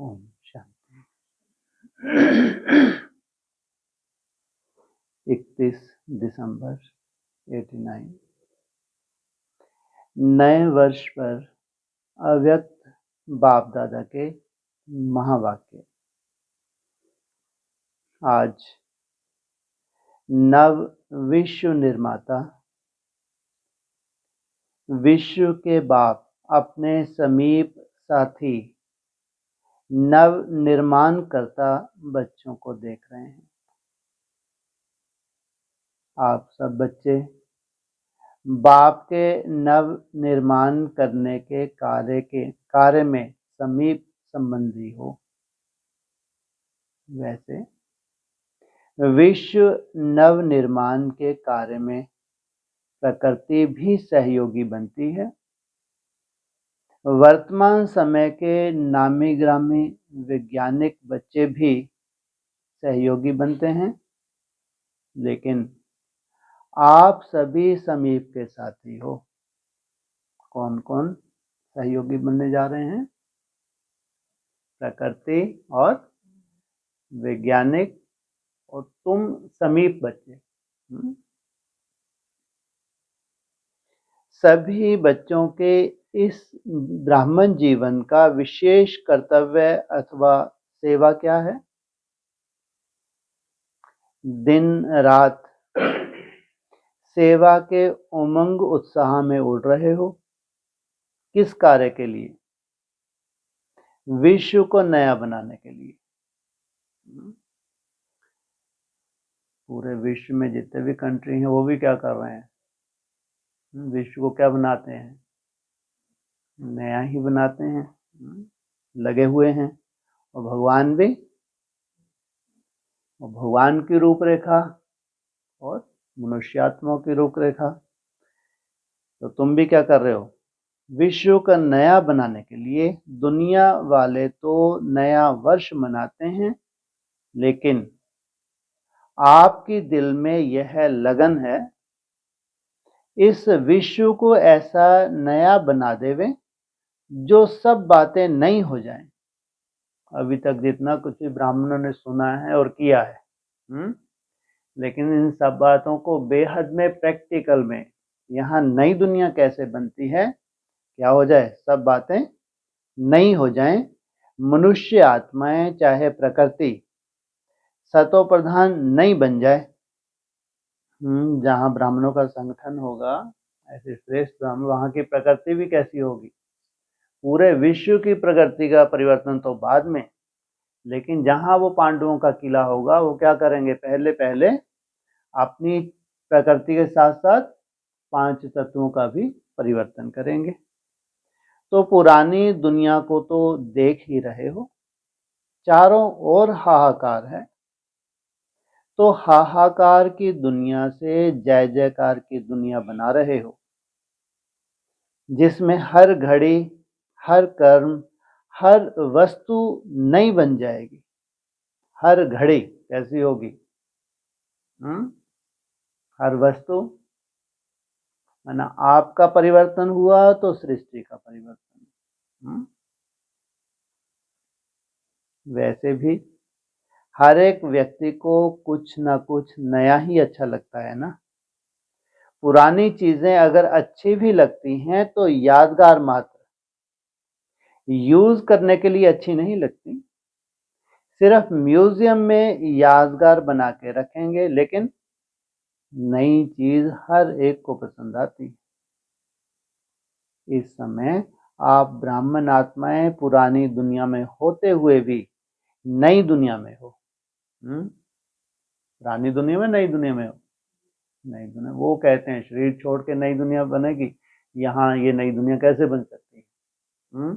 ओम शांति। 31 दिसंबर 89। नए वर्ष पर अव्यक्त बाप दादा के महावाक्य। आज नव विश्व निर्माता, विश्व के बाप अपने समीप साथी नव निर्माण करता बच्चों को देख रहे हैं। आप सब बच्चे बाप के नव निर्माण करने के कार्य में समीप संबंधी हो। वैसे विश्व नव निर्माण के कार्य में प्रकृति भी सहयोगी बनती है। वर्तमान समय के नामी ग्रामी वैज्ञानिक बच्चे भी सहयोगी बनते हैं, लेकिन आप सभी समीप के साथी हो। कौन कौन सहयोगी बनने जा रहे हैं? प्रकृति और वैज्ञानिक और तुम समीप बच्चे। सभी बच्चों के इस ब्राह्मण जीवन का विशेष कर्तव्य अथवा सेवा क्या है? दिन रात सेवा के उमंग उत्साह में उड़ रहे हो। किस कार्य के लिए? विश्व को नया बनाने के लिए। पूरे विश्व में जितने भी कंट्री हैं वो भी क्या कर रहे हैं? विश्व को क्या बनाते हैं? नया ही बनाते हैं, लगे हुए हैं। और भगवान भी, और भगवान की रूपरेखा और मनुष्यात्मा की रूपरेखा। तो तुम भी क्या कर रहे हो? विश्व का नया बनाने के लिए। दुनिया वाले तो नया वर्ष मनाते हैं, लेकिन आपकी दिल में यह लगन है इस विश्व को ऐसा नया बना देवे जो सब बातें नई हो जाएं। अभी तक जितना कुछ ब्राह्मणों ने सुना है और किया है, लेकिन इन सब बातों को बेहद में प्रैक्टिकल में यहाँ नई दुनिया कैसे बनती है, क्या हो जाए, सब बातें नई हो जाएं। मनुष्य आत्माएं चाहे प्रकृति सतो प्रधान नहीं बन जाए। जहाँ ब्राह्मणों का संगठन होगा, ऐसे श्रेष्ठ ब्राह्मण, वहाँ की प्रकृति भी कैसी होगी? पूरे विश्व की प्रकृति का परिवर्तन तो बाद में, लेकिन जहाँ वो पांडवों का किला होगा वो क्या करेंगे? पहले पहले अपनी प्रकृति के साथ साथ 5 तत्वों का भी परिवर्तन करेंगे। तो पुरानी दुनिया को तो देख ही रहे हो, चारों ओर हाहाकार है। तो हाहाकार की दुनिया से जय जयकार की दुनिया बना रहे हो, जिसमें हर घड़ी, हर कर्म, हर वस्तु नई बन जाएगी। हर घड़ी कैसी होगी? हर वस्तु, माना आपका परिवर्तन हुआ तो सृष्टि का परिवर्तन। वैसे भी हर एक व्यक्ति को कुछ ना कुछ नया ही अच्छा लगता है ना। पुरानी चीजें अगर अच्छी भी लगती हैं तो यादगार मात्र, यूज करने के लिए अच्छी नहीं लगती। सिर्फ म्यूजियम में यादगार बना के रखेंगे, लेकिन नई चीज हर एक को पसंद आती। इस समय आप ब्राह्मण आत्माएं पुरानी दुनिया में होते हुए भी नई दुनिया में हो। पुरानी दुनिया में, नई दुनिया में हो। नई दुनिया, वो कहते हैं शरीर छोड़ के नई दुनिया बनेगी। यहाँ ये नई दुनिया कैसे बन सकती है?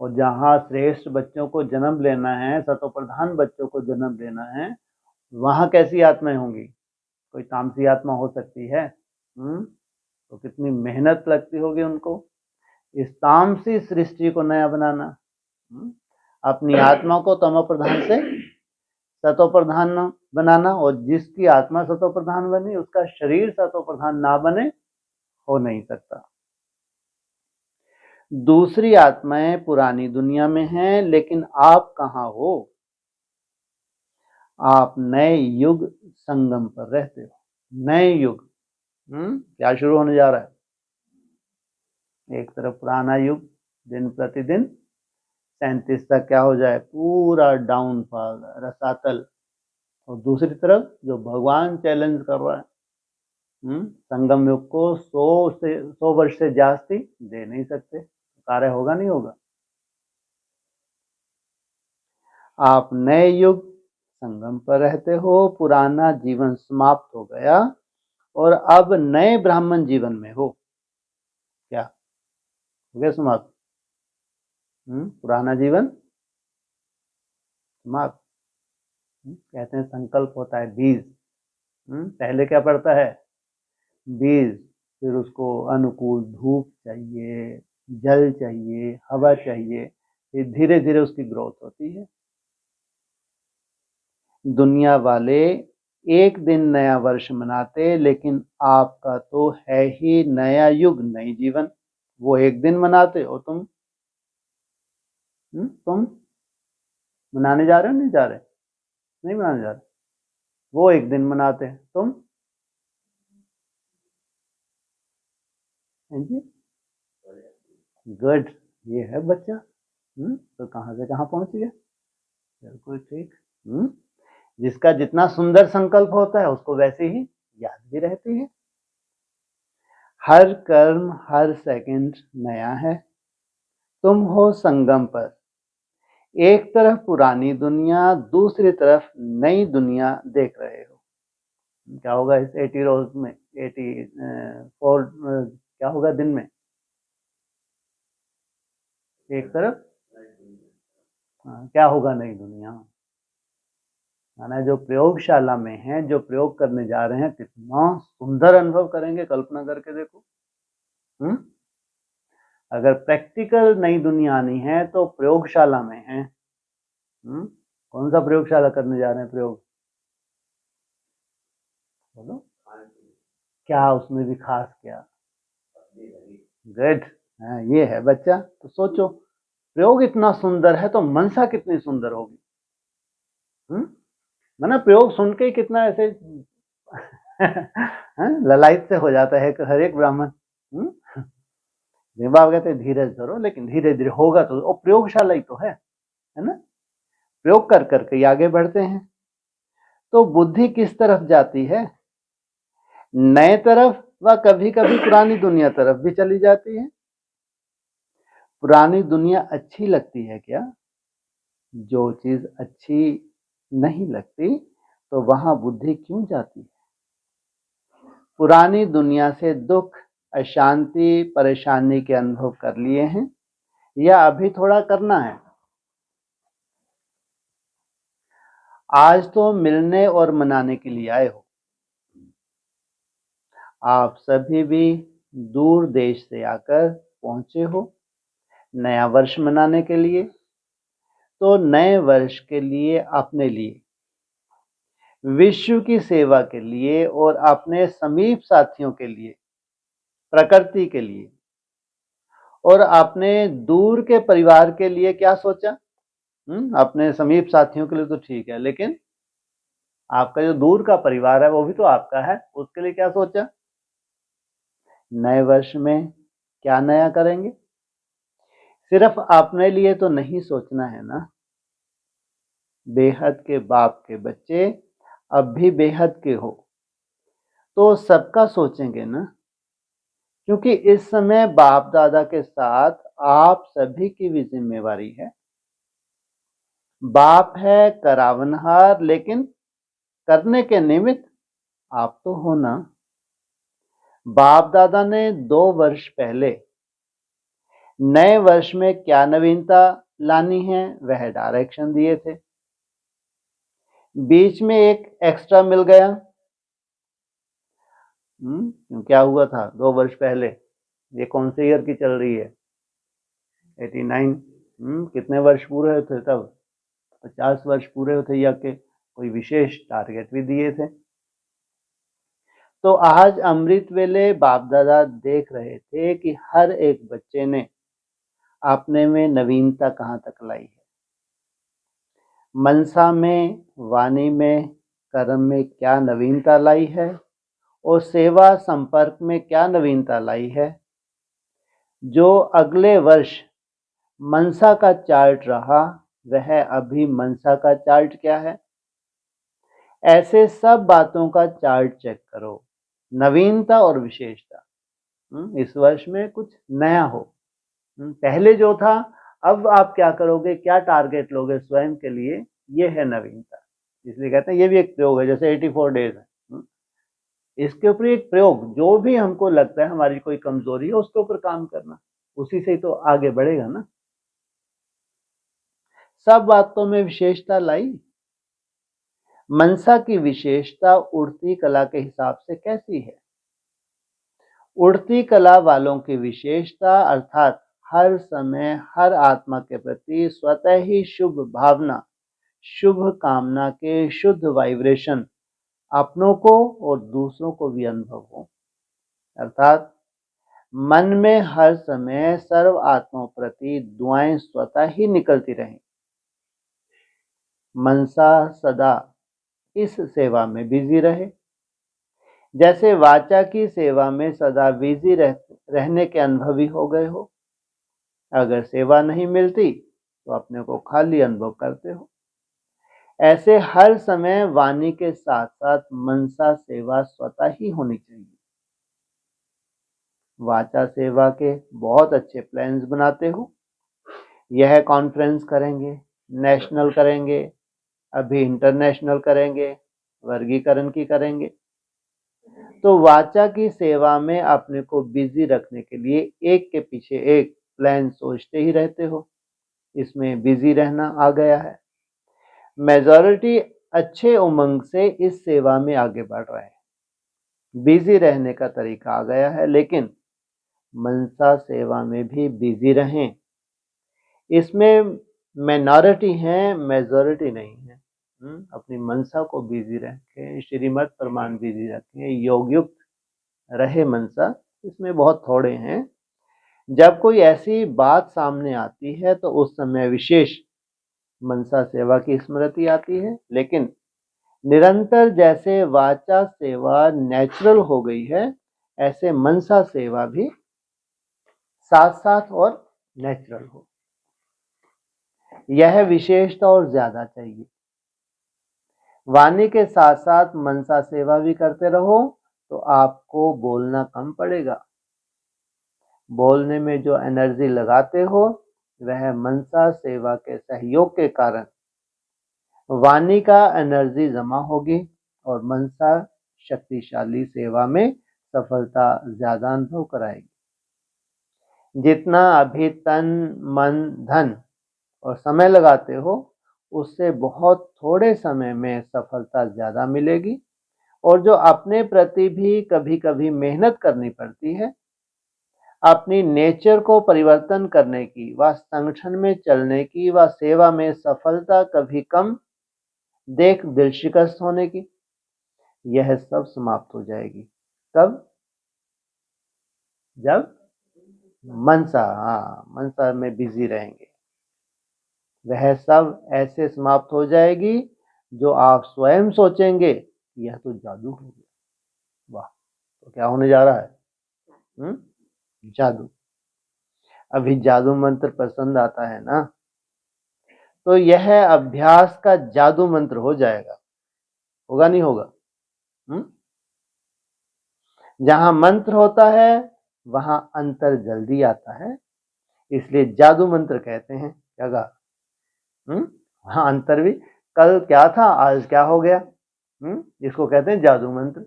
और जहाँ श्रेष्ठ बच्चों को जन्म लेना है, सतो प्रधान बच्चों को जन्म लेना है, वहाँ कैसी आत्माएं होंगी? कोई तामसी आत्मा हो सकती है? तो कितनी मेहनत लगती होगी उनको इस तामसी सृष्टि को नया बनाना। अपनी आत्मा को तमो प्रधान से सतो प्रधान बनाना, और जिसकी आत्मा सतो प्रधान बनी उसका शरीर सतो प्रधान ना बने, हो नहीं सकता। दूसरी आत्माएं पुरानी दुनिया में हैं, लेकिन आप कहाँ हो? आप नए युग संगम पर रहते हो। नए युग क्या शुरू होने जा रहा है? एक तरफ पुराना युग दिन प्रतिदिन 37 तक क्या हो जाए, पूरा डाउनफॉल, रसातल। और दूसरी तरफ जो भगवान चैलेंज कर रहा है, संगम युग को 100 वर्ष से जास्ती दे नहीं सकते। कार्य होगा नहीं होगा? आप नए युग संगम पर रहते हो, पुराना जीवन समाप्त हो गया और अब नए ब्राह्मण जीवन में हो। क्या हो गया समाप्त? पुराना जीवन समाप्त। कहते हैं संकल्प होता है बीज। पहले क्या पड़ता है? बीज। फिर उसको अनुकूल धूप चाहिए, जल चाहिए, हवा चाहिए, फिर धीरे धीरे उसकी ग्रोथ होती है। दुनिया वाले एक दिन नया वर्ष मनाते, लेकिन आपका तो है ही नया युग, नई जीवन। वो एक दिन मनाते हो, तुम मनाने जा रहे हो? नहीं जा रहे? नहीं मनाने जा रहे। वो एक दिन मनाते हैं, तुम गुड। ये है बच्चा। तो कहाँ से कहाँ पहुंच गया? बिल्कुल ठीक। जिसका जितना सुंदर संकल्प होता है उसको वैसे ही याद भी रहती है। हर कर्म हर सेकंड नया है। तुम हो संगम पर, एक तरफ पुरानी दुनिया, दूसरी तरफ नई दुनिया देख रहे हो। क्या होगा इस 80 रोज में, 84 क्या होगा दिन में? एक तरफ क्या होगा? नई दुनिया। माना जो प्रयोगशाला में है, जो प्रयोग करने जा रहे हैं, कितना सुंदर अनुभव करेंगे, कल्पना करके देखो। अगर प्रैक्टिकल नई दुनिया आनी है तो प्रयोगशाला में है। कौन सा प्रयोगशाला करने जा रहे हैं प्रयोग? बोलो। क्या उसमें भी खास क्या? गुड। ये है बच्चा। तो सोचो, प्रयोग इतना सुंदर है तो मनसा कितनी सुंदर होगी। मैंने प्रयोग सुन के कितना ऐसे ललायत से हो जाता है हर एक ब्राह्मण। बाबा कहते हैं धीरज धरो, लेकिन धीरे धीरे होगा तो प्रयोगशाला ही तो है ना? प्रयोग कर करके आगे बढ़ते हैं। तो बुद्धि किस तरफ जाती है? नए तरफ, व कभी कभी पुरानी दुनिया तरफ भी चली जाती है। पुरानी दुनिया अच्छी लगती है क्या? जो चीज अच्छी नहीं लगती तो वहां बुद्धि क्यों जाती है? पुरानी दुनिया से दुख, अशांति, परेशानी के अनुभव कर लिए हैं या अभी थोड़ा करना है? आज तो मिलने और मनाने के लिए आए हो। आप सभी भी दूर देश से आकर पहुंचे हो नया वर्ष मनाने के लिए। तो नए वर्ष के लिए, अपने लिए, विश्व की सेवा के लिए और अपने समीप साथियों के लिए, प्रकृति के लिए और अपने दूर के परिवार के लिए क्या सोचा? अपने समीप साथियों के लिए तो ठीक है, लेकिन आपका जो दूर का परिवार है वो भी तो आपका है, उसके लिए क्या सोचा? नए वर्ष में क्या नया करेंगे? सिर्फ अपने लिए तो नहीं सोचना है ना। बेहद के बाप के बच्चे अब भी बेहद के हो तो सबका सोचेंगे ना, क्योंकि इस समय बाप दादा के साथ आप सभी की भी जिम्मेवारी है। बाप है करावनहार, लेकिन करने के निमित्त आप तो हो ना। बाप दादा ने 2 वर्ष पहले नए वर्ष में क्या नवीनता लानी है वह डायरेक्शन दिए थे। बीच में एक एक्स्ट्रा मिल गया। क्या हुआ था 2 वर्ष पहले? ये कौन से ईयर की चल रही है? 89। कितने वर्ष पूरे हुए थे तब? 50 वर्ष पूरे होते या के कोई विशेष टारगेट भी दिए थे। तो आज अमृत वेले बाप दादा देख रहे थे कि हर एक बच्चे ने आपने में नवीनता कहाँ तक लाई है? मनसा में, वाणी में, कर्म में क्या नवीनता लाई है और सेवा संपर्क में क्या नवीनता लाई है? जो अगले वर्ष मनसा का चार्ट रहा वह अभी मनसा का चार्ट क्या है? ऐसे सब बातों का चार्ट चेक करो। नवीनता और विशेषता, इस वर्ष में कुछ नया हो। पहले जो था, अब आप क्या करोगे, क्या टारगेट लोगे स्वयं के लिए, ये है नवीनता। इसलिए कहते हैं ये भी एक प्रयोग है, जैसे 84 डेज है। इसके ऊपर एक प्रयोग, जो भी हमको लगता है हमारी कोई कमजोरी है उसके ऊपर काम करना, उसी से तो आगे बढ़ेगा ना। सब बातों में विशेषता लाई। मनसा की विशेषता उड़ती कला के हिसाब से कैसी है? उड़ती कला वालों की विशेषता अर्थात हर समय हर आत्मा के प्रति स्वतः ही शुभ भावना, शुभ कामना के शुद्ध वाइब्रेशन अपनों को और दूसरों को भी अनुभव हो। अर्थात मन में हर समय सर्व आत्माओं प्रति दुआएं स्वतः ही निकलती रहें। मनसा सदा इस सेवा में बिजी रहे। जैसे वाचा की सेवा में सदा बिजी रहने के अनुभवी हो गए हो। अगर सेवा नहीं मिलती तो अपने को खाली अनुभव करते हो। ऐसे हर समय वाणी के साथ साथ मनसा सेवा स्वतः ही होनी चाहिए। वाचा सेवा के बहुत अच्छे प्लान्स बनाते हो, यह कॉन्फ्रेंस करेंगे, नेशनल करेंगे, अभी इंटरनेशनल करेंगे, वर्गीकरण की करेंगे। तो वाचा की सेवा में अपने को बिजी रखने के लिए एक के पीछे एक प्लान सोचते ही रहते हो। इसमें बिजी रहना आ गया है। मेजॉरिटी अच्छे उमंग से इस सेवा में आगे बढ़ रहे हैं। बिजी रहने का तरीका आ गया है, लेकिन मनसा सेवा में भी बिजी रहें। इसमें माइनॉरिटी है, मेजॉरिटी नहीं है। अपनी मनसा को बिजी रखें, श्रीमत प्रमाण बिजी रखें, योग युक्त रहे मनसा। इसमें बहुत थोड़े हैं। जब कोई ऐसी बात सामने आती है तो उस समय विशेष मनसा सेवा की स्मृति आती है, लेकिन निरंतर जैसे वाचा सेवा नेचुरल हो गई है, ऐसे मनसा सेवा भी साथ साथ और नेचुरल हो। यह विशेषता और ज्यादा चाहिए। वाणी के साथ साथ मनसा सेवा भी करते रहो तो आपको बोलना कम पड़ेगा। बोलने में जो एनर्जी लगाते हो वह मनसा सेवा के सहयोग के कारण वाणी का एनर्जी जमा होगी और मनसा शक्तिशाली सेवा में सफलता ज्यादा अनुभव कराएगी। जितना अभी तन, मन, धन और समय लगाते हो उससे बहुत थोड़े समय में सफलता ज्यादा मिलेगी। और जो अपने प्रति भी कभी कभी मेहनत करनी पड़ती है, अपनी नेचर को परिवर्तन करने की, व संगठन में चलने की, व सेवा में सफलता कभी कम देख दिल शिकस्त होने की, यह सब समाप्त हो जाएगी। कब? जब मनसा में बिजी रहेंगे। वह सब ऐसे समाप्त हो जाएगी जो आप स्वयं सोचेंगे यह तो जादू हो गया। वाह, तो क्या होने जा रहा है? जादू। अभी जादू मंत्र पसंद आता है ना, तो यह अभ्यास का जादू मंत्र हो जाएगा। होगा नहीं होगा? जहां मंत्र होता है वहां अंतर जल्दी आता है, इसलिए जादू मंत्र कहते हैं। क्या कहा? हाँ, अंतर भी। कल क्या था, आज क्या हो गया, इसको कहते हैं जादू मंत्र।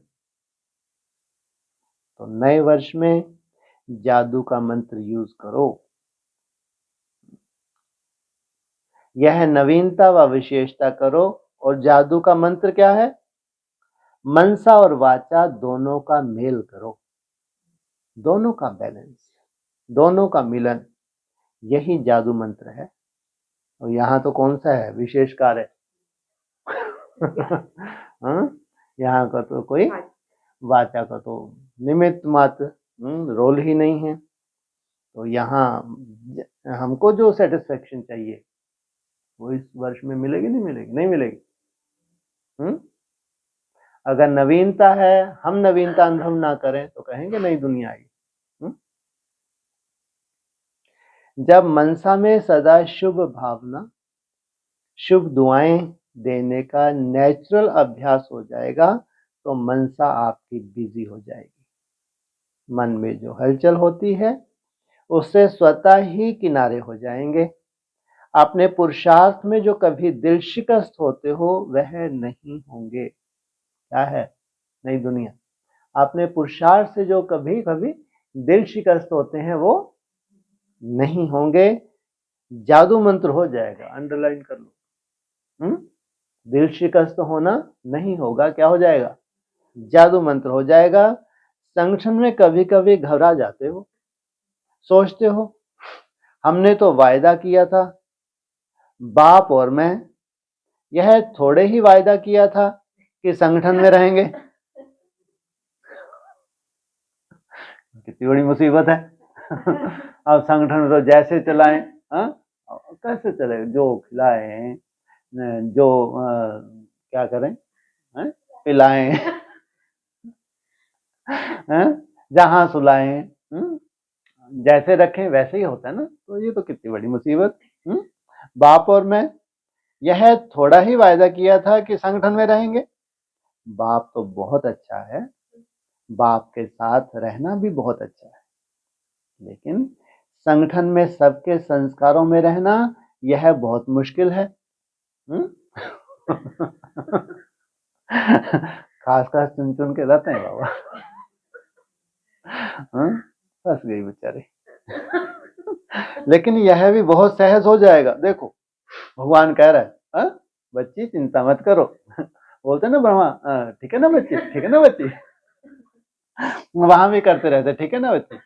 तो नए वर्ष में जादू का मंत्र यूज करो। यह नवीनता व विशेषता करो। और जादू का मंत्र क्या है? मनसा और वाचा दोनों का मेल करो, दोनों का बैलेंस, दोनों का मिलन, यही जादू मंत्र है। और यहाँ तो कौन सा है विशेष कार्य? यहाँ का तो कोई वाचा का तो निमित्त मात्र, रोल ही नहीं है। तो यहाँ हमको जो सेटिस्फेक्शन चाहिए वो इस वर्ष में मिलेगी, नहीं मिलेगी? नहीं मिलेगी। अगर नवीनता है, हम नवीनता अनुभव ना करें तो कहेंगे नई दुनिया आई। जब मनसा में सदा शुभ भावना, शुभ दुआएं देने का नेचुरल अभ्यास हो जाएगा तो मनसा आपकी बिजी हो जाएगी। मन में जो हलचल होती है उससे स्वतः ही किनारे हो जाएंगे। अपने पुरुषार्थ में जो कभी दिल शिकस्त होते हो वह नहीं होंगे। क्या है नई दुनिया? अपने पुरुषार्थ से जो कभी कभी दिल शिकस्त होते हैं वो नहीं होंगे। जादू मंत्र हो जाएगा, अंडरलाइन कर लो। दिल शिकस्त होना नहीं होगा, क्या हो जाएगा? जादू मंत्र हो जाएगा। संगठन में कभी कभी घबरा जाते हो, सोचते हो हमने तो वायदा किया था, बाप और मैं यह थोड़े ही वायदा किया था कि संगठन में रहेंगे। कितनी बड़ी मुसीबत है। अब संगठन में तो जैसे चलाएं, कैसे चले? जो खिलाएं, जो क्या करें, पिलाएं, जहां सुलाएं, जैसे रखें वैसे ही होता है ना। तो ये तो कितनी बड़ी मुसीबत। बाप और मैं यह थोड़ा ही वायदा किया था कि संगठन में रहेंगे। बाप तो बहुत अच्छा है, बाप के साथ रहना भी बहुत अच्छा है, लेकिन संगठन में सबके संस्कारों में रहना यह बहुत मुश्किल है। खास खास चुन चुन के रहते हैं बाबा। फंस गई बेचारी। लेकिन यह भी बहुत सहज हो जाएगा। देखो भगवान कह रहा है, बच्ची चिंता मत करो। बोलते ना ब्रह्मा, ठीक है ना बच्ची, ठीक है ना बच्ची। वहां भी करते रहते, ठीक है ना बच्ची।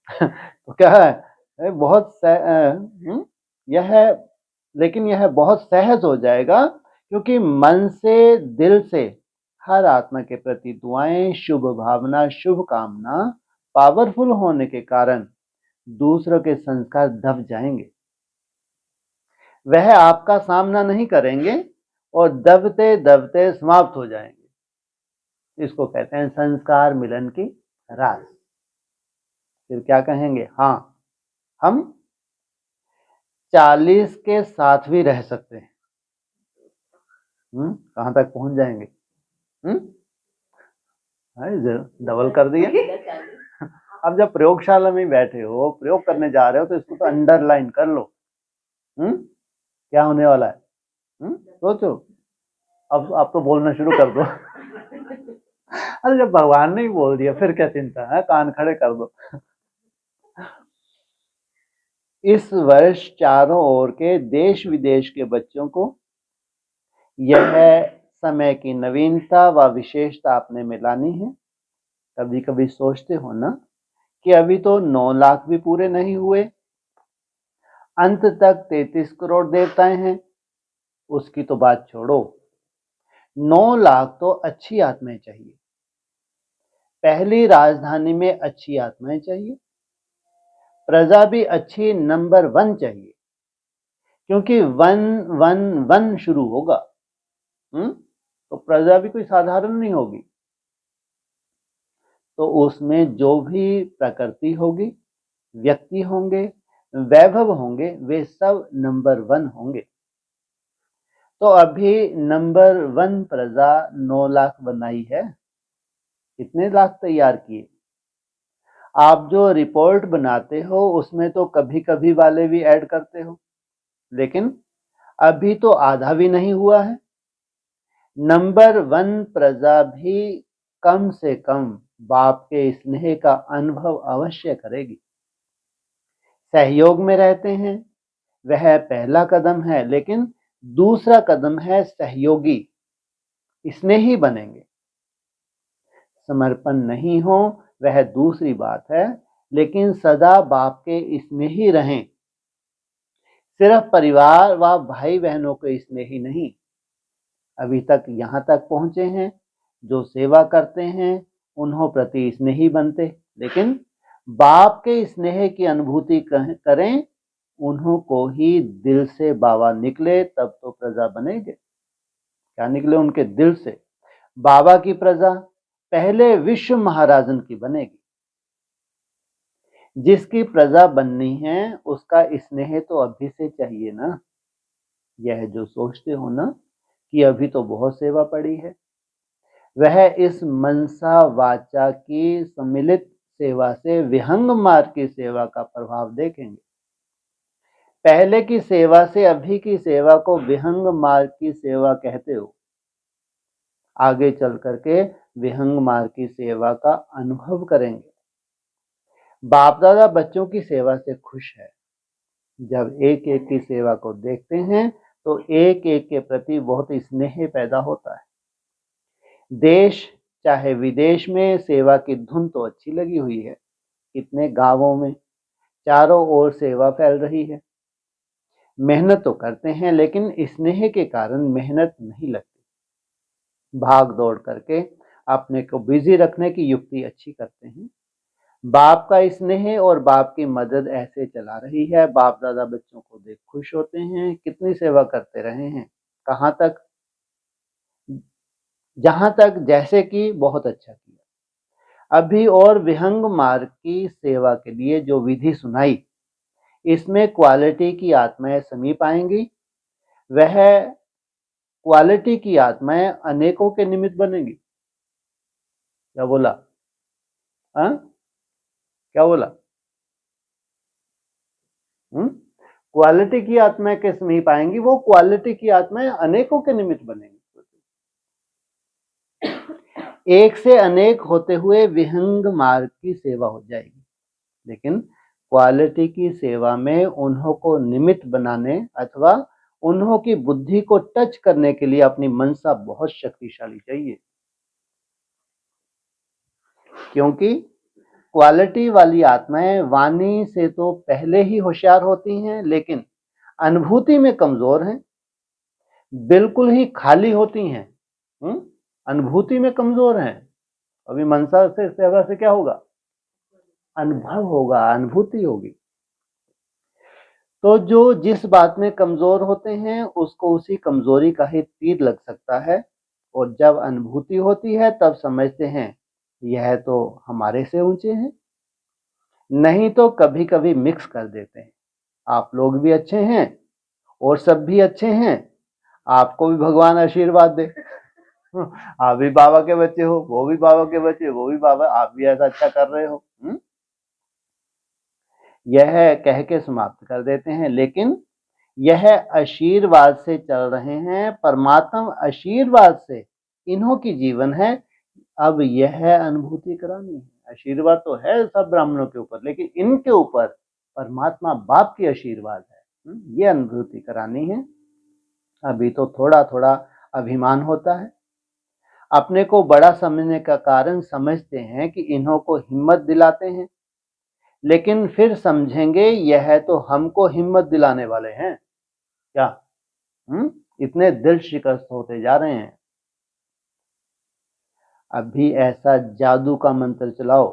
तो क्या है बहुत यह, लेकिन यह बहुत सहज हो जाएगा क्योंकि मन से दिल से हर आत्मा के प्रति दुआएं, शुभ भावना, शुभ कामना पावरफुल होने के कारण दूसरों के संस्कार दब जाएंगे। वह आपका सामना नहीं करेंगे और दबते दबते समाप्त हो जाएंगे। इसको कहते हैं संस्कार मिलन की रास। फिर क्या कहेंगे? हाँ, हम 40 के साथ भी रह सकते हैं। कहां तक पहुंच जाएंगे? डबल कर दिया। अब जब प्रयोगशाला में बैठे हो, प्रयोग करने जा रहे हो, तो इसको तो अंडरलाइन कर लो। क्या होने वाला है? सोचो। अब तो बोलना शुरू कर दो। अरे जब भगवान ने ही बोल दिया फिर क्या चिंता है, कान खड़े कर दो। इस वर्ष चारों ओर के देश विदेश के बच्चों को यह समय की नवीनता व विशेषता अपने में लानी है। कभी कभी सोचते हो ना कि अभी तो 9 लाख भी पूरे नहीं हुए, अंत तक 33 करोड़ देवताएं हैं। उसकी तो बात छोड़ो, 9 लाख तो अच्छी आत्माएं चाहिए। पहली राजधानी में अच्छी आत्माएं चाहिए, प्रजा भी अच्छी नंबर 1 चाहिए, क्योंकि 1 शुरू होगा। तो प्रजा भी कोई साधारण नहीं होगी। तो उसमें जो भी प्रकृति होगी, व्यक्ति होंगे, वैभव होंगे, वे सब नंबर 1 होंगे। तो अभी नंबर 1 प्रजा 9 लाख बनाई है, कितने लाख तैयार किए? आप जो रिपोर्ट बनाते हो उसमें तो कभी कभी वाले भी ऐड करते हो, लेकिन अभी तो आधा भी नहीं हुआ है। नंबर 1 प्रजा भी कम से कम बाप के स्नेह का अनुभव अवश्य करेगी। सहयोग में रहते हैं, वह पहला कदम है, लेकिन दूसरा कदम है सहयोगी, स्नेही बनेंगे। समर्पण नहीं हो वह दूसरी बात है, लेकिन सदा बाप के स्नेही रहें। सिर्फ परिवार व भाई बहनों के स्नेही नहीं। अभी तक यहाँ तक पहुंचे हैं, जो सेवा करते हैं उन्हों प्रति स्नेही बनते, लेकिन बाप के स्नेह की अनुभूति करें, उन्हों को ही दिल से बाबा निकले, तब तो प्रजा बनेंगे। क्या निकले? उनके दिल से। बाबा की प्रजा पहले विश्व महाराजन की बनेगी। जिसकी प्रजा बननी है उसका स्नेह तो अभी से चाहिए ना। यह जो सोचते हो ना कि अभी तो बहुत सेवा पड़ी है, वह इस मनसा वाचा की सम्मिलित सेवा से विहंग मार्ग की सेवा का प्रभाव देखेंगे। पहले की सेवा से अभी की सेवा को विहंग मार्ग की सेवा कहते हो। आगे चल करके विहंग मार्ग की सेवा का अनुभव करेंगे। बाप दादा बच्चों की सेवा से खुश है। जब एक एक की सेवा को देखते हैं तो एक एक के प्रति बहुत स्नेह पैदा होता है। देश चाहे विदेश में सेवा की धुन तो अच्छी लगी हुई है। इतने गांवों में चारों ओर सेवा फैल रही है। मेहनत तो करते हैं लेकिन स्नेह के कारण मेहनत नहीं लगती। भाग दौड़ करके अपने को बिजी रखने की युक्ति अच्छी करते हैं। बाप का स्नेह और बाप की मदद ऐसे चला रही है। बाप दादा बच्चों को देख खुश होते हैं। कितनी सेवा करते रहे हैं, कहाँ तक? जहां तक जैसे कि बहुत अच्छा किया। अभी और विहंग मार्ग की सेवा के लिए जो विधि सुनाई, इसमें क्वालिटी की आत्माएं समीप आएंगी। वह क्वालिटी की आत्माएं अनेकों के निमित्त बनेंगी। क्या बोला? हाँ, क्या बोला? क्वालिटी की आत्माएं के समीप आएंगी, वो क्वालिटी की आत्माएं अनेकों के निमित्त बनेंगी। एक से अनेक होते हुए विहंग मार्ग की सेवा हो जाएगी। लेकिन क्वालिटी की सेवा में उन्हों को निमित्त बनाने अथवा उन्हों की बुद्धि को टच करने के लिए अपनी मनसा बहुत शक्तिशाली चाहिए। क्योंकि क्वालिटी वाली आत्माएं वाणी से तो पहले ही होशियार होती हैं, लेकिन अनुभूति में कमजोर हैं। बिल्कुल ही खाली होती हैं। अनुभूति में कमजोर हैं। अभी मनसा से सेवा से क्या होगा? अनुभव होगा, अनुभूति होगी। तो जो जिस बात में कमजोर होते हैं उसको उसी कमजोरी का ही तीर लग सकता है। और जब अनुभूति होती है तब समझते हैं यह तो हमारे से ऊंचे हैं। नहीं तो कभी कभी मिक्स कर देते हैं। आप लोग भी अच्छे हैं और सब भी अच्छे हैं, आपको भी भगवान आशीर्वाद दे। आप भी बाबा के बच्चे हो, वो भी बाबा के बच्चे, वो भी बाबा, आप भी ऐसा अच्छा कर रहे हो। यह कह के समाप्त कर देते हैं। लेकिन यह आशीर्वाद से चल रहे हैं, परमात्मा आशीर्वाद से इन्हों की जीवन है। अब यह अनुभूति करानी है। आशीर्वाद तो है सब ब्राह्मणों के ऊपर, लेकिन इनके ऊपर परमात्मा बाप की आशीर्वाद है। ये अनुभूति करानी है। अभी तो थोड़ा थोड़ा अभिमान होता है। अपने को बड़ा समझने का कारण समझते हैं कि इन्हों को हिम्मत दिलाते हैं, लेकिन फिर समझेंगे यह तो हमको हिम्मत दिलाने वाले हैं क्या? इतने दिल शिकस्त होते जा रहे हैं। अभी ऐसा जादू का मंत्र चलाओ।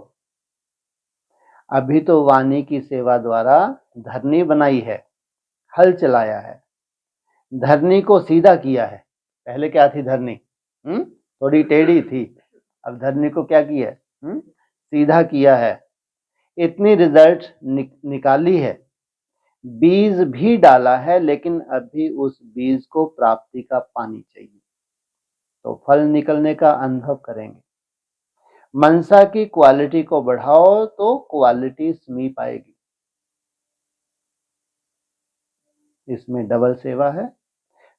अभी तो वाणी की सेवा द्वारा धरनी बनाई है, हल चलाया है, धरनी को सीधा किया है। पहले क्या थी धरनी? थोड़ी टेढ़ी थी। अब धरनी को क्या किया है? सीधा किया है। इतनी रिजल्ट निकाली है। बीज भी डाला है, लेकिन अभी उस बीज को प्राप्ति का पानी चाहिए, तो फल निकलने का अनुभव करेंगे। मनसा की क्वालिटी को बढ़ाओ तो क्वालिटी समीप आएगी। इसमें डबल सेवा है,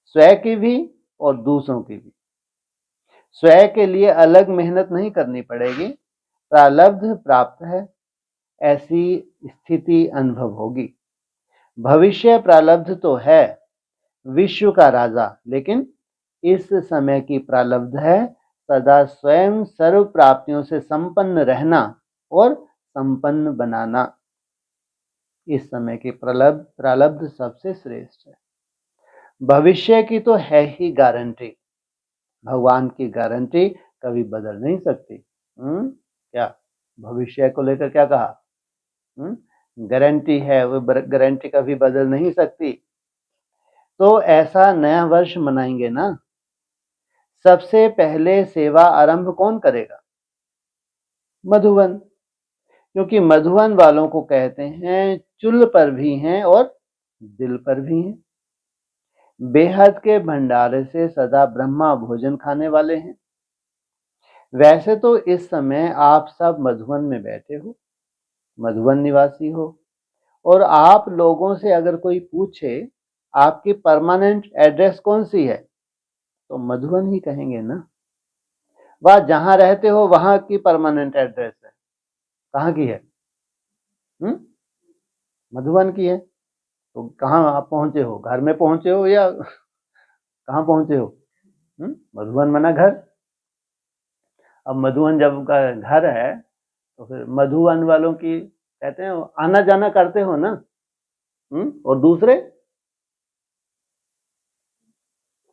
स्वयं की भी और दूसरों की भी। स्वयं के लिए अलग मेहनत नहीं करनी पड़ेगी, प्रारब्ध प्राप्त है ऐसी स्थिति अनुभव होगी। भविष्य प्रारब्ध तो है विश्व का राजा, लेकिन इस समय की प्रारब्ध है सदा स्वयं सर्व प्राप्तियों से संपन्न रहना और संपन्न बनाना। इस समय की प्रारब्ध सबसे श्रेष्ठ है। भविष्य की तो है ही गारंटी। भगवान की गारंटी कभी बदल नहीं सकती। क्या भविष्य को लेकर क्या कहा? गारंटी है, वो गारंटी कभी बदल नहीं सकती। तो ऐसा नया वर्ष मनाएंगे ना, सबसे पहले सेवा आरंभ कौन करेगा? मधुवन, क्योंकि मधुवन वालों को कहते हैं चुल्ल पर भी हैं और दिल पर भी हैं। बेहद के भंडारे से सदा ब्रह्मा भोजन खाने वाले हैं। वैसे तो इस समय आप सब मधुवन में बैठे हो, मधुवन निवासी हो, और आप लोगों से अगर कोई पूछे आपकी परमानेंट एड्रेस कौन सी है, तो मधुवन ही कहेंगे ना। वह जहां रहते हो वहां की परमानेंट एड्रेस है। कहाँ की है? मधुवन की है। तो कहाँ आप पहुंचे हो? घर में पहुंचे हो या कहाँ पहुंचे हो? मधुवन मना घर। अब मधुवन जब का घर है तो फिर मधुवन वालों की कहते हैं आना जाना करते हो ना। और दूसरे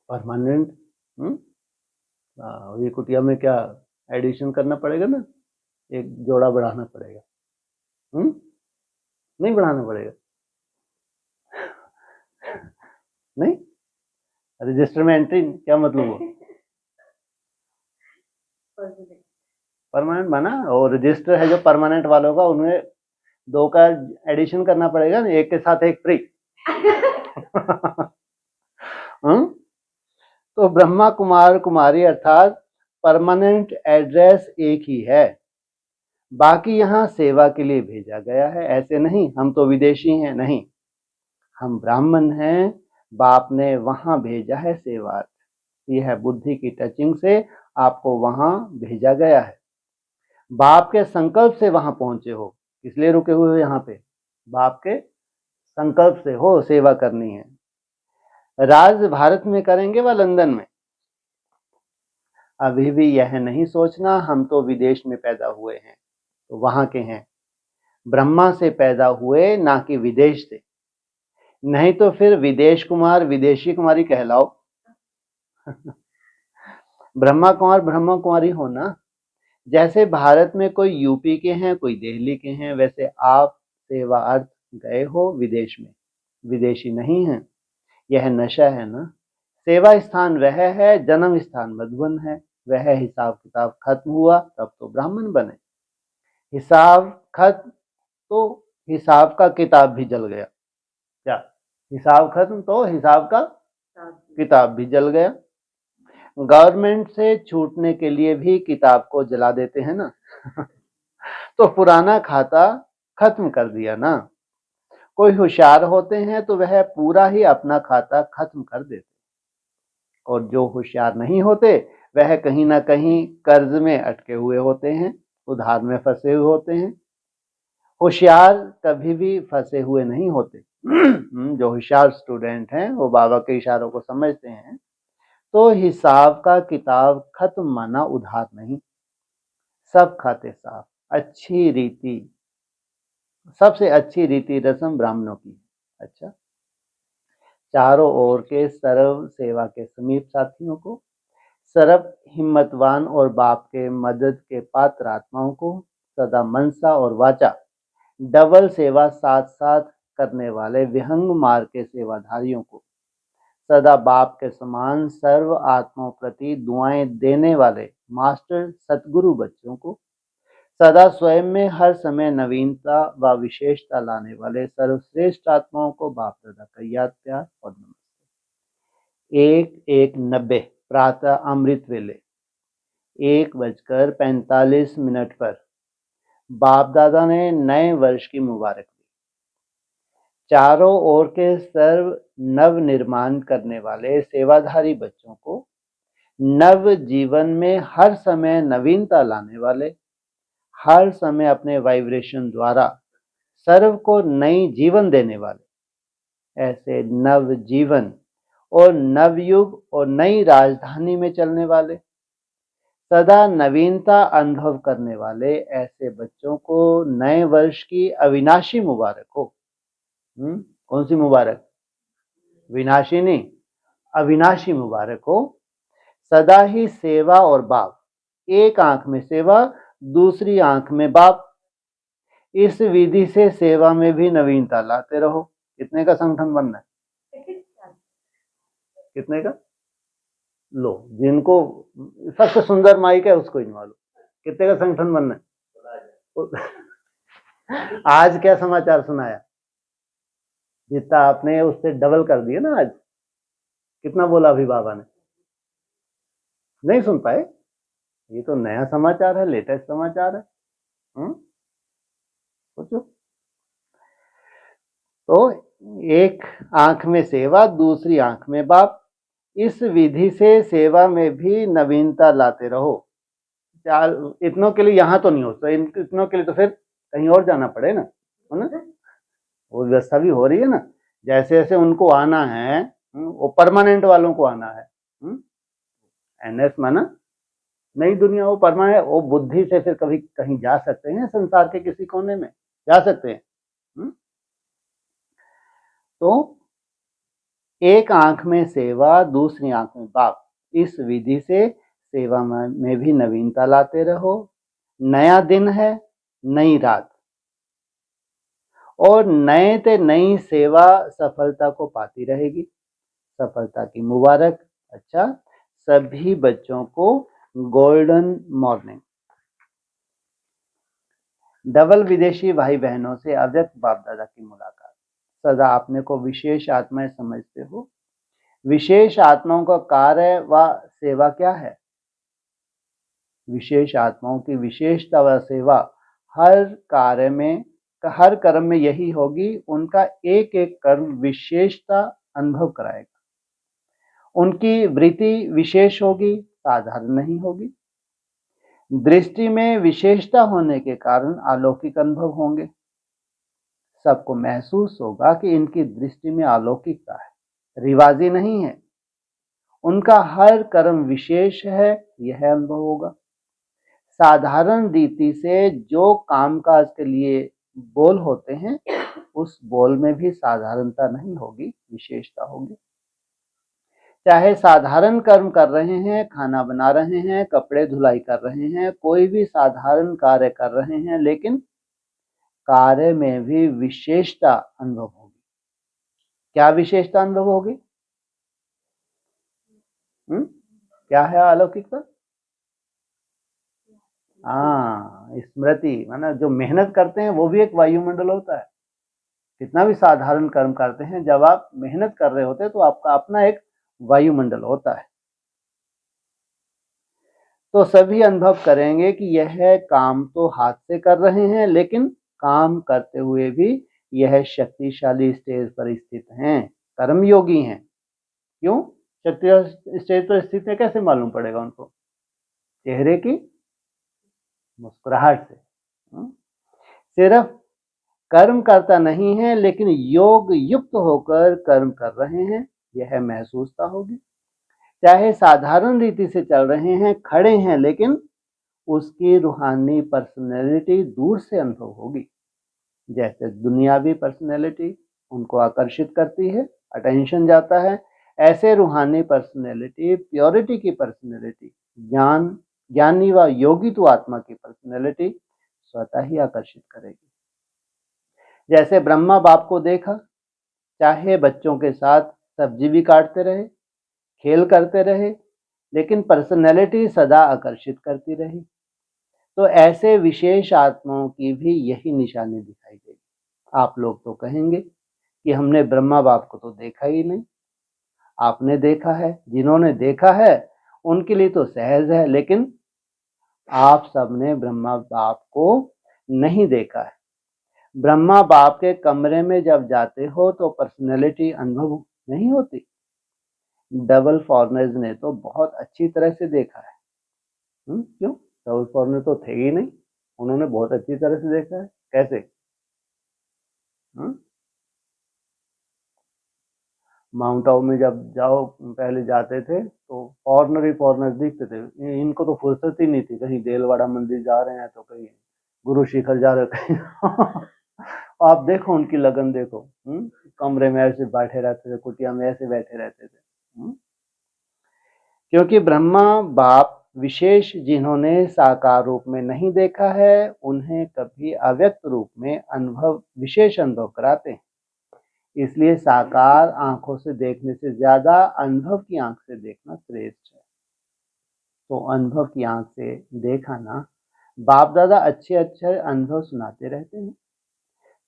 परमानेंट। ये कुटिया में क्या एडिशन करना पड़ेगा ना, एक जोड़ा बढ़ाना पड़ेगा। नहीं बढ़ाना पड़ेगा? नहीं, रजिस्टर में एंट्री क्या मतलब हो? परमानेंट बना, और रजिस्टर है जो परमानेंट वालों का, उन्हें 2 का एडिशन करना पड़ेगा ना, एक के साथ एक फ्री। तो ब्रह्मा कुमार कुमारी अर्थात परमानेंट एड्रेस एक ही है, बाकी यहाँ सेवा के लिए भेजा गया है। ऐसे नहीं हम तो विदेशी हैं, नहीं, हम ब्राह्मण हैं, बाप ने वहां भेजा है सेवार्थ। यह है बुद्धि की टचिंग से आपको वहां भेजा गया है। बाप के संकल्प से वहां पहुंचे हो, इसलिए रुके हुए हो यहाँ पे। बाप के संकल्प से हो सेवा करनी है। राज भारत में करेंगे व लंदन में? अभी भी यह नहीं सोचना हम तो विदेश में पैदा हुए हैं, तो वहां के हैं। ब्रह्मा से पैदा हुए, ना कि विदेश से। नहीं तो फिर विदेश कुमार विदेशी कुमारी कहलाओ। ब्रह्मा कुमार ब्रह्मा कुमारी हो ना। जैसे भारत में कोई यूपी के हैं, कोई दिल्ली के हैं, वैसे आप सेवा अर्थ गए हो विदेश में, विदेशी नहीं हैं। यह नशा है ना। सेवा स्थान वह है, जन्म स्थान मधुवन है। वह हिसाब किताब खत्म हुआ तब तो ब्राह्मण बने। हिसाब खत्म तो हिसाब का किताब भी जल गया। क्या? हिसाब खत्म तो हिसाब का किताब भी जल गया। गवर्नमेंट से छूटने के लिए भी किताब को जला देते हैं ना। तो पुराना खाता खत्म कर दिया ना। कोई होशियार होते हैं तो वह पूरा ही अपना खाता खत्म कर देते, और जो होशियार नहीं होते वह कहीं ना कहीं कर्ज में अटके हुए होते हैं, उधार में फंसे हुए होते हैं। होशियार कभी भी फंसे हुए नहीं होते। जो होशियार स्टूडेंट हैं वो बाबा के इशारों को समझते हैं। तो हिसाब का किताब खत्म माना उधार नहीं, सब खाते साफ। अच्छी रीति, सबसे अच्छी रीति रस्म ब्राह्मणों की। अच्छा, चारों ओर के सर्व सेवा के समीप साथियों को, सर्व हिम्मतवान और बाप के मदद के पात्र आत्माओं को, सदा मनसा और वाचा डबल सेवा साथ साथ करने वाले विहंग मार्ग के सेवाधारियों को, सदा बाप के समान सर्व आत्माओं प्रति दुआएं देने वाले मास्टर सतगुरु बच्चों को, सदा स्वयं में हर समय नवीनता व विशेषता लाने वाले सर्वश्रेष्ठ आत्माओं को बाप दादा का याद प्यार और नमस्ते। 1:90 प्रातः अमृत वेले 1:45 पर बाप दादा ने नए वर्ष की मुबारक दी। चारों ओर के सर्व नव निर्माण करने वाले सेवाधारी बच्चों को, नव जीवन में हर समय नवीनता लाने वाले, हर समय अपने वाइब्रेशन द्वारा सर्व को नई जीवन देने वाले, ऐसे नव जीवन और नवयुग और नई राजधानी में चलने वाले, सदा नवीनता अनुभव करने वाले ऐसे बच्चों को नए वर्ष की अविनाशी मुबारक हो। कौन सी मुबारक? विनाशी नहीं, अविनाशी मुबारक हो। सदा ही सेवा और बाप, एक आंख में सेवा दूसरी आंख में बाप, इस विधि से सेवा में भी नवीनता लाते रहो। कितने का संगठन बनना है? कितने का? लो, जिनको सबसे सुंदर माइक है उसको ही मालूम। कितने का संगठन बनना है? आज क्या समाचार सुनाया? जितना आपने उससे डबल कर दिया ना। आज कितना बोला अभी बाबा ने? नहीं सुन पाए? ये तो नया समाचार है, लेटेस्ट समाचार है। सोचो। तो एक आंख में सेवा, दूसरी आंख में बाप। इस विधि से सेवा में भी नवीनता लाते रहो। चार इतनों के लिए यहाँ तो नहीं हो सकता, इतनों के लिए तो फिर कहीं और जाना पड़े ना, है ना? वो व्यवस्था भी हो रही है ना। जैसे जैसे उनको आना है, वो परमानेंट वालों को आना है। एनएस माना नई दुनिया, वो परमानेंट, वो बुद्धि से फिर कभी कहीं जा सकते हैं, संसार के किसी कोने में जा सकते हैं। तो एक आंख में सेवा, दूसरी आंख में बाप। इस विधि से सेवा में भी नवीनता लाते रहो। नया दिन है, नई रात, और नए ते नई सेवा सफलता को पाती रहेगी। सफलता की मुबारक। अच्छा, सभी बच्चों को गोल्डन मॉर्निंग। डबल विदेशी भाई बहनों से अव्यक्त बाप दादा की मुलाकात। सदा अपने को विशेष आत्माएं समझते हो। विशेष आत्माओं का कार्य व सेवा क्या है? विशेष आत्माओं की विशेषता व सेवा हर कार्य में, हर कर्म में यही होगी। उनका एक एक कर्म विशेषता अनुभव कराएगा। उनकी वृत्ति विशेष होगी, साधारण नहीं होगी। दृष्टि में विशेषता होने के कारण अलौकिक अनुभव होंगे। सबको महसूस होगा कि इनकी दृष्टि में अलौकिकता है, रिवाजी नहीं है। उनका हर कर्म विशेष है, यह अनुभव होगा। साधारण रीति से जो कामकाज के लिए बोल होते हैं, उस बोल में भी साधारणता नहीं होगी, विशेषता होगी। चाहे साधारण कर्म कर रहे हैं, खाना बना रहे हैं, कपड़े धुलाई कर रहे हैं, कोई भी साधारण कार्य कर रहे हैं, लेकिन कार्य में भी विशेषता अनुभव होगी। क्या विशेषता अनुभव होगी? क्या है अलौकिकता? स्मृति, माना जो मेहनत करते हैं वो भी एक वायुमंडल होता है। कितना भी साधारण कर्म करते हैं, जब आप मेहनत कर रहे होते हैं तो आपका अपना एक वायुमंडल होता है। तो सभी अनुभव करेंगे कि यह काम तो हाथ से कर रहे हैं, लेकिन काम करते हुए भी यह शक्तिशाली स्टेज पर स्थित हैं, कर्मयोगी हैं। क्यों शक्ति स्टेज पर स्थित है? कैसे मालूम पड़ेगा उनको? चेहरे की मुस्कुराहट से। सिर्फ कर्म करता नहीं है, लेकिन योग युक्त होकर कर्म कर रहे हैं, यह महसूसता होगी। चाहे साधारण रीति से चल रहे हैं, खड़े हैं, लेकिन उसकी रूहानी पर्सनैलिटी दूर से अनुभव होगी। जैसे दुनियावी पर्सनैलिटी उनको आकर्षित करती है, अटेंशन जाता है, ऐसे रूहानी पर्सनैलिटी, प्योरिटी की पर्सनैलिटी, ज्ञानी व योगी तो आत्मा की पर्सनैलिटी स्वतः ही आकर्षित करेगी। जैसे ब्रह्मा बाप को देखा, चाहे बच्चों के साथ सब्जी भी काटते रहे, खेल करते रहे, लेकिन पर्सनैलिटी सदा आकर्षित करती रही। तो ऐसे विशेष आत्माओं की भी यही निशानी दिखाई देगी। आप लोग तो कहेंगे कि हमने ब्रह्मा बाप को तो देखा ही नहीं। आपने देखा है, जिन्होंने देखा है उनके लिए तो सहज है, लेकिन आप सबने ब्रह्मा बाप को नहीं देखा है। ब्रह्मा बाप के कमरे में जब जाते हो तो पर्सनैलिटी अनुभव नहीं होती। डबल फॉरनर्स ने तो बहुत अच्छी तरह से देखा है। क्यों? डबल फॉरनर तो थे ही नहीं, उन्होंने बहुत अच्छी तरह से देखा है। कैसे? माउंट आबू में जब जाओ, पहले जाते थे तो फॉरनर ही फॉरनर दिखते थे। इनको तो फुर्सत ही नहीं थी, कहीं देलवाड़ा मंदिर जा रहे हैं तो कहीं गुरु शिखर जा रहे कहीं आप देखो उनकी लगन देखो। कमरे में ऐसे बैठे रहते थे, कुटिया में ऐसे बैठे रहते थे। क्योंकि ब्रह्मा बाप विशेष जिन्होंने साकार रूप में नहीं देखा है, उन्हें कभी अव्यक्त रूप में विशेष अनुभव कराते हैं। इसलिए साकार आंखों से देखने से ज्यादा अनुभव की आंख से देखना श्रेष्ठ है। तो अनुभव की आंख से देखा ना, बाप दादा अच्छे अच्छे अनुभव सुनाते रहते हैं।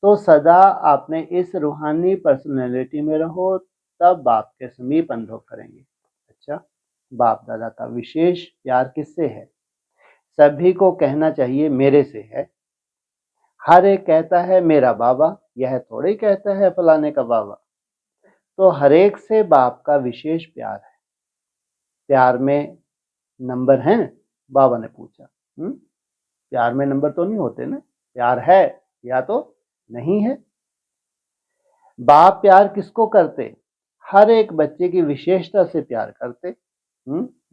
तो सदा आपने इस रूहानी पर्सनैलिटी में रहो, तब बाप के समीप अनुभव करेंगे। अच्छा, बाप दादा का विशेष प्यार किससे है? सभी को कहना चाहिए मेरे से है। हर एक कहता है मेरा बाबा, यह थोड़े ही कहता है फलाने का बाबा। तो हर एक से बाप का विशेष प्यार है। प्यार में नंबर हैं? बाबा ने पूछा। प्यार में नंबर तो नहीं होते ना, प्यार है या तो नहीं है। बाप प्यार किसको करते? हर एक बच्चे की विशेषता से प्यार करते।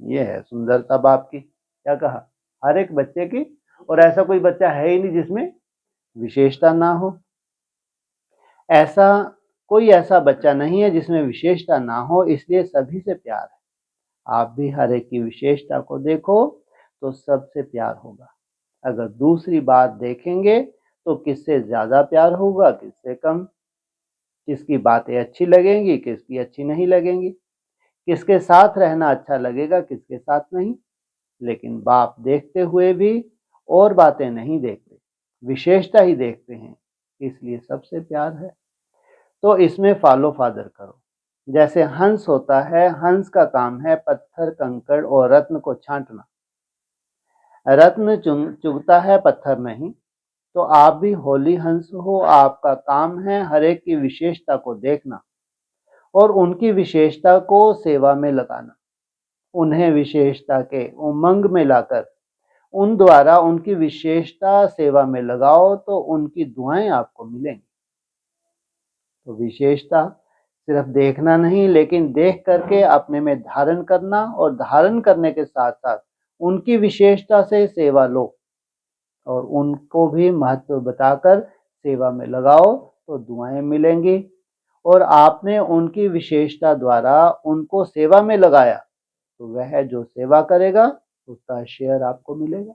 ये है सुंदरता बाप की। क्या कहा? हर एक बच्चे की, और ऐसा कोई बच्चा है ही नहीं जिसमें विशेषता ना हो। ऐसा बच्चा नहीं है जिसमें विशेषता ना हो, इसलिए सभी से प्यार है। आप भी हर एक की विशेषता को देखो तो सबसे प्यार होगा। अगर दूसरी बात देखेंगे तो किससे ज्यादा प्यार होगा, किससे कम, किसकी बातें अच्छी लगेंगी, किसकी अच्छी नहीं लगेंगी, किसके साथ रहना अच्छा लगेगा, किसके साथ नहीं। लेकिन बाप देखते हुए भी और बातें नहीं देखते, विशेषता ही देखते हैं, इसलिए सबसे प्यार है। तो इसमें फॉलो फादर करो। जैसे हंस होता है, हंस का काम है पत्थर, कंकड़ और रत्न को छांटना। रत्न चुगता है, पत्थर नहीं। तो आप भी होली हंस हो, आपका काम है हर एक की विशेषता को देखना और उनकी विशेषता को सेवा में लगाना। उन्हें विशेषता के उमंग में लाकर उन द्वारा उनकी विशेषता सेवा में लगाओ तो उनकी दुआएं आपको मिलेंगी। तो विशेषता सिर्फ देखना नहीं, लेकिन देख करके अपने में धारण करना, और धारण करने के साथ साथ उनकी विशेषता से सेवा लो और उनको भी महत्व बताकर सेवा में लगाओ तो दुआएं मिलेंगी। और आपने उनकी विशेषता द्वारा उनको सेवा में लगाया तो वह जो सेवा करेगा उसका शेयर आपको मिलेगा,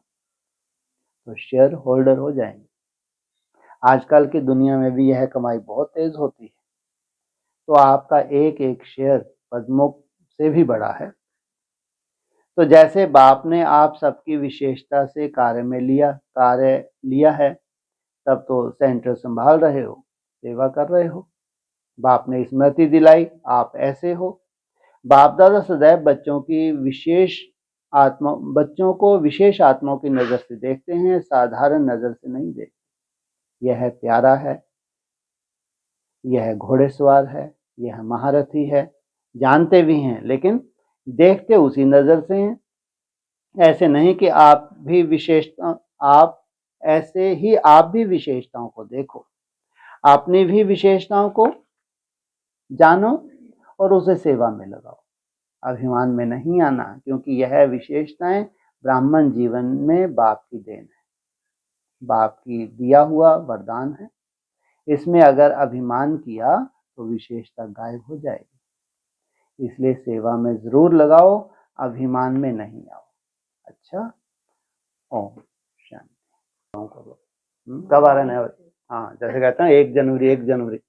तो शेयर होल्डर हो जाएंगे। आजकल की दुनिया में भी यह कमाई बहुत तेज होती है। तो आपका एक एक शेयर पद्मों से भी बड़ा है। तो जैसे बाप ने आप सबकी विशेषता से कार्य लिया है, तब तो सेंटर संभाल रहे हो, सेवा कर रहे हो। बाप ने स्मृति दिलाई, आप ऐसे हो। बाप दादा सदैव बच्चों को विशेष आत्माओं की नजर से देखते हैं, साधारण नजर से नहीं देखते। यह प्यारा है, यह घोड़ेसवार है, यह महारथी है, जानते भी हैं लेकिन देखते उसी नजर से हैं। ऐसे नहीं कि आप भी विशेषताओं को देखो, अपनी भी विशेषताओं को जानो और उसे सेवा में लगाओ। अभिमान में नहीं आना, क्योंकि यह विशेषताएं ब्राह्मण जीवन में बाप की देन है, बाप की दिया हुआ वरदान है। इसमें अगर अभिमान किया तो विशेषता गायब हो जाएगी। इसलिए सेवा में जरूर लगाओ, अभिमान में नहीं आओ। अच्छा, ओम शांति। कब आ रहा है नया? हाँ, जैसे कहते हैं 1 जनवरी 1 जनवरी।